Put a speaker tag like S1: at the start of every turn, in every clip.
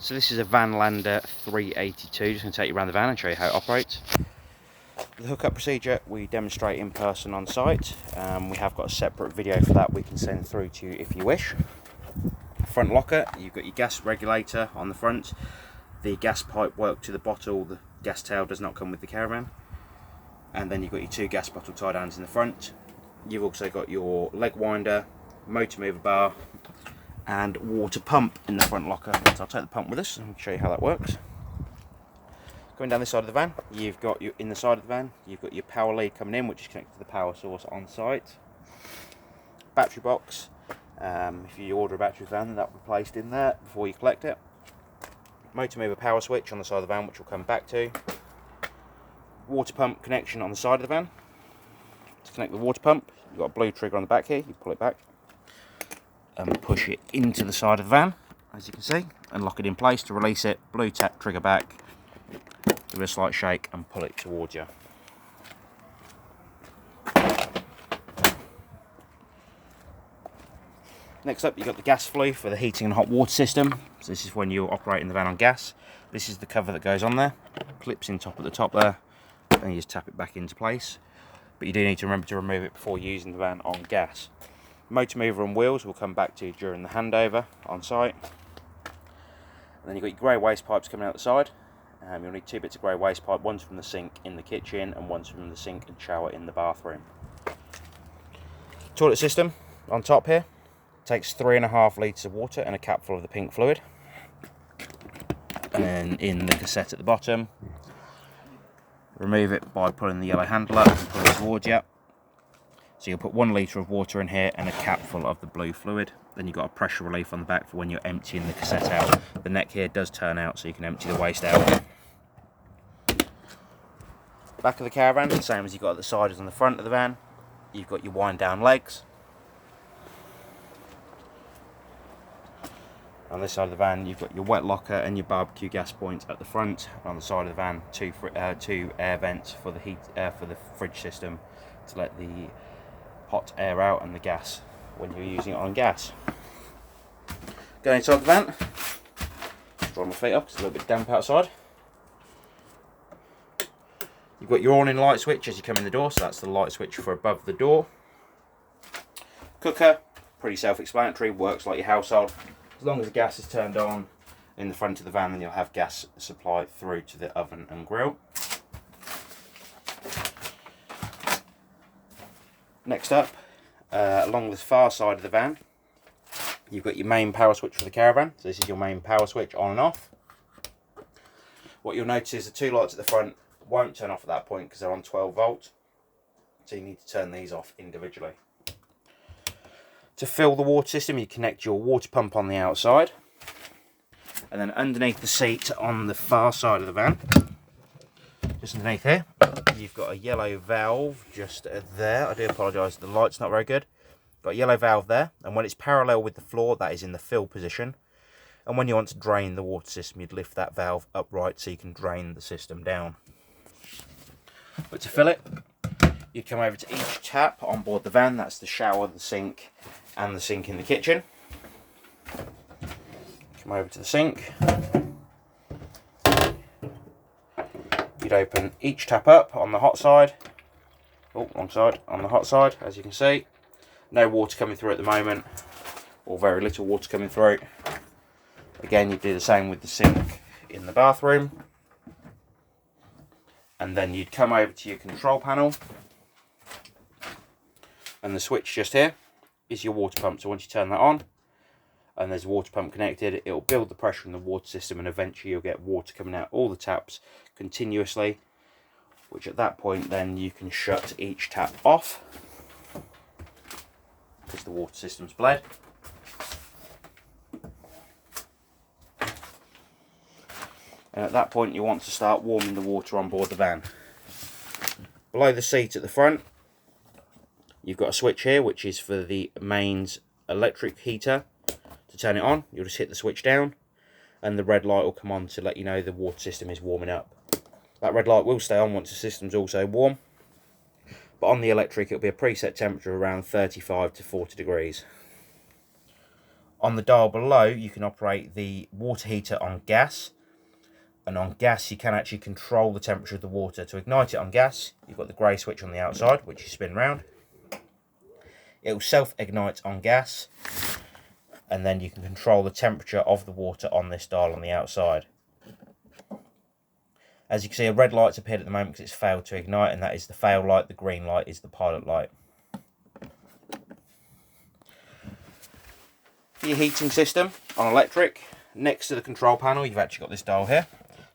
S1: So this is a Vanlander 382, just going to take you around the van and show you how it operates. The hookup procedure we demonstrate in person on site. We have got a separate video for that we can send through to you if you wish. Front locker, you've got your gas regulator on the front. The gas pipe work to the bottle, the gas tail does not come with the caravan. And then you've got your two gas bottle tie downs in the front. You've also got your leg winder, motor mover bar, and water pump in the front locker. So I'll take the pump with us and show you how that works. Going down this side of the van, you've got your in the side of the van, you've got your power lead coming in, which is connected to the power source on site. Battery box. If you order a battery van, then that will be placed in there before you collect it. Motor mover power switch on the side of the van, which we'll come back to. Water pump connection on the side of the van. To connect the water pump, you've got a blue trigger on the back here. You pull it back and push it into the side of the van, as you can see, and lock it in place. To release it, blue tap trigger back, give it a slight shake and pull it towards you. Next up, you've got the gas flue for the heating and hot water system. So this is when you're operating the van on gas. This is the cover that goes on there, clips in top at the top there, and you just tap it back into place. But you do need to remember to remove it before using the van on gas. Motor mover and wheels will come back to you during the handover on site. And then you've got your grey waste pipes coming out the side. You'll need two bits of grey waste pipe, one's from the sink in the kitchen and one's from the sink and shower in the bathroom. Toilet system on top here takes 3.5 litres of water and a cap full of the pink fluid. And then in the cassette at the bottom, remove it by pulling the yellow handle up and pulling it towards you. So you'll put 1 litre of water in here and a cap full of the blue fluid. Then you've got a pressure relief on the back for when you're emptying the cassette out. The neck here does turn out so you can empty the waste out. Back of the caravan, the same as you've got at the side as on the front of the van. You've got your wind down legs. On this side of the van, you've got your wet locker and your barbecue gas points at the front. On the side of the van, two air vents for the heat for the fridge system to let the hot air out and the gas when you're using it on gas. Going inside the van, draw my feet up because it's a little bit damp outside. You've got your awning light switch as you come in the door, so that's the light switch for above the door. Cooker, pretty self-explanatory, works like your household. As long as the gas is turned on in the front of the van, then you'll have gas supply through to the oven and grill. Next up, along the far side of the van, you've got your main power switch for the caravan. So this is your main power switch on and off. What you'll notice is the two lights at the front won't turn off at that point because they're on 12 volt. So you need to turn these off individually. To fill the water system, you connect your water pump on the outside. And then underneath the seat on the far side of the van, just underneath here, you've got a yellow valve just there. I do apologise, the light's not very good. Got a yellow valve there, and when it's parallel with the floor, that is in the fill position. And when you want to drain the water system, you'd lift that valve upright so you can drain the system down. But to fill it, you'd come over to each tap on board the van. That's the shower, the sink, and the sink in the kitchen. Come over to the sink. You'd open each tap up on the hot side. Oh, wrong side. On the hot side, as you can see. No water coming through at the moment, or very little water coming through. Again, you do the same with the sink in the bathroom. And then you'd come over to your control panel. And the switch just here is your water pump. So once you turn that on, and there's a water pump connected, it will build the pressure in the water system, and eventually you'll get water coming out all the taps continuously, which at that point then you can shut each tap off because the water system's bled. And at that point you want to start warming the water on board the van. Below the seat at the front, you've got a switch here which is for the mains electric heater. To turn it on, you'll just hit the switch down and the red light will come on to let you know the water system is warming up. That red light will stay on once the system's also warm, but on the electric it'll be a preset temperature around 35 to 40 degrees. On the dial below, you can operate the water heater on gas. And on gas, you can actually control the temperature of the water. To ignite it on gas, you've got the grey switch on the outside, which you spin round. It will self-ignite on gas. And then you can control the temperature of the water on this dial on the outside. As you can see, a red light's appeared at the moment because it's failed to ignite, and that is the fail light. The green light is the pilot light. For your heating system on electric, next to the control panel, you've actually got this dial here.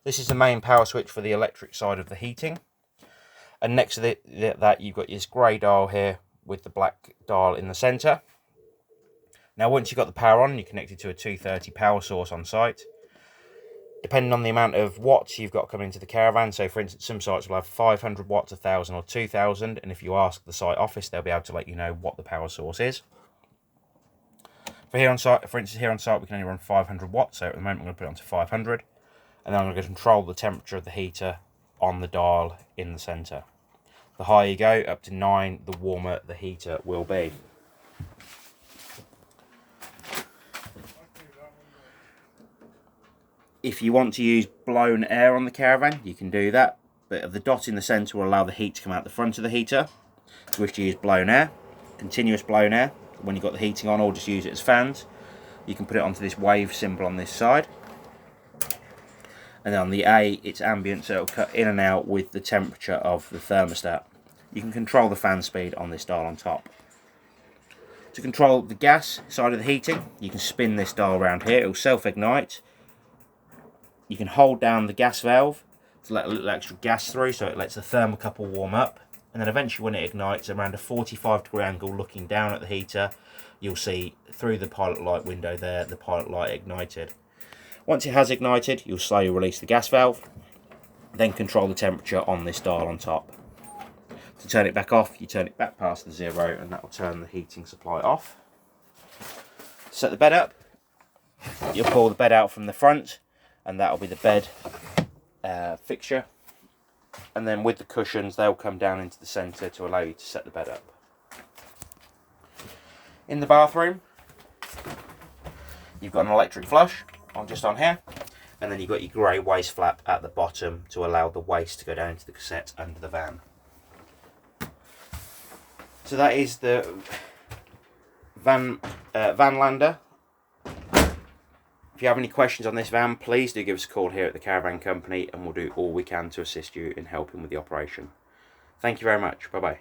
S1: This is the main power switch for the electric side of the heating. And next to that, you've got this grey dial here with the black dial in the centre. Now, once you've got the power on, you're connected to a 230 power source on site. Depending on the amount of watts you've got coming into the caravan, so for instance, some sites will have 500 watts, 1,000 or 2,000, and if you ask the site office, they'll be able to let you know what the power source is. For instance, here on site, we can only run 500 watts, so at the moment I'm going to put it onto 500, and then I'm going to control the temperature of the heater on the dial in the centre. The higher you go, up to 9, the warmer the heater will be. If you want to use blown air on the caravan, you can do that, but the dot in the centre will allow the heat to come out the front of the heater. If you wish to use blown air, continuous blown air, when you've got the heating on, or just use it as fans, you can put it onto this wave symbol on this side. And then on the A, it's ambient, so it'll cut in and out with the temperature of the thermostat. You can control the fan speed on this dial on top. To control the gas side of the heating, you can spin this dial around here, it will self-ignite. You can hold down the gas valve to let a little extra gas through, so it lets the thermocouple warm up. And then eventually when it ignites, around a 45-degree angle looking down at the heater, you'll see through the pilot light window there, the pilot light ignited. Once it has ignited, you'll slowly release the gas valve, then control the temperature on this dial on top. To turn it back off, you turn it back past the 0, and that will turn the heating supply off. Set the bed up, you'll pull the bed out from the front, and that will be the bed fixture. And then with the cushions, they'll come down into the centre to allow you to set the bed up. In the bathroom, you've got an electric flush just on here, and then you've got your grey waste flap at the bottom to allow the waste to go down into the cassette under the van. So that is the Vanlander. If you have any questions on this van, please do give us a call here at the Caravan Company, and we'll do all we can to assist you in helping with the operation. Thank you very much. Bye bye.